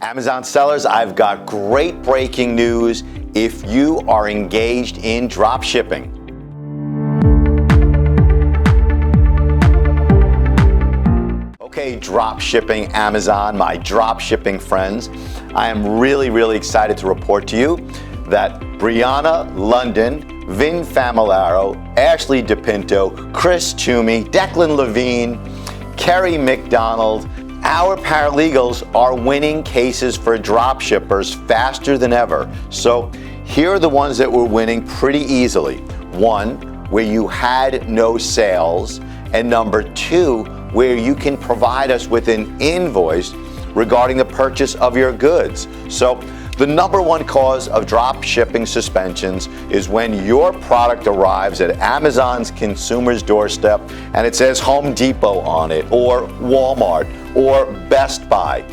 Amazon sellers, I've got great breaking news if you are engaged in drop shipping. Okay, drop shipping Amazon, my drop shipping friends, I am really excited to report to you that Brianna London, Vin Familaro, Ashley DePinto, Chris Toomey, Declan Levine, Kerry McDonald, our paralegals are winning cases for drop shippers faster than ever. So here are the ones that we're winning pretty easily. One, where you had no sales, and number two, where you can provide us with an invoice regarding the purchase of your goods. So the number one cause of drop shipping suspensions is when your product arrives at Amazon's consumer's doorstep and it says Home Depot on it, or Walmart, or Best Buy.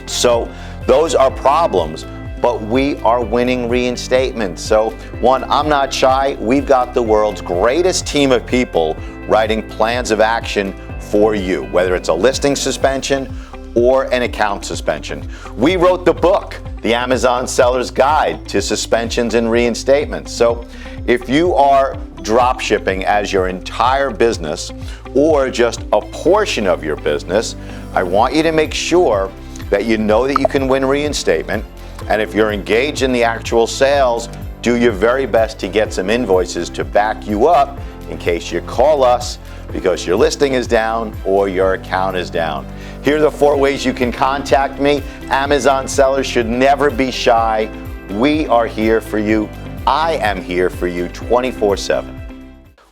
So those are problems, but we are winning reinstatements. So one, I'm not shy. We've got the world's greatest team of people writing plans of action for you, whether it's a listing suspension or an account suspension. We wrote the book, The Amazon Seller's Guide to Suspensions and Reinstatements. So if you are drop shipping as your entire business or just a portion of your business, I want you to make sure that you know that you can win reinstatement. And if you're engaged in the actual sales, do your very best to get some invoices to back you up in case you call us because your listing is down or your account is down. Here are the 4 ways you can contact me. Amazon sellers should never be shy. We are here for you. I am here for you 24/7.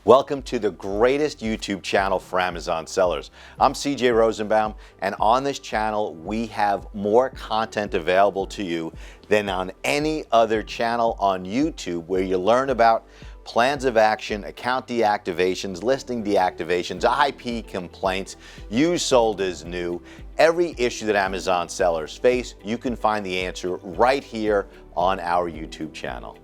Welcome to the greatest YouTube channel for Amazon sellers. I'm CJ Rosenbaum, and on this channel, we have more content available to you than on any other channel on YouTube, where you learn about plans of action, account deactivations, listing deactivations, IP complaints, used sold as new. Every issue that Amazon sellers face, you can find the answer right here on our YouTube channel.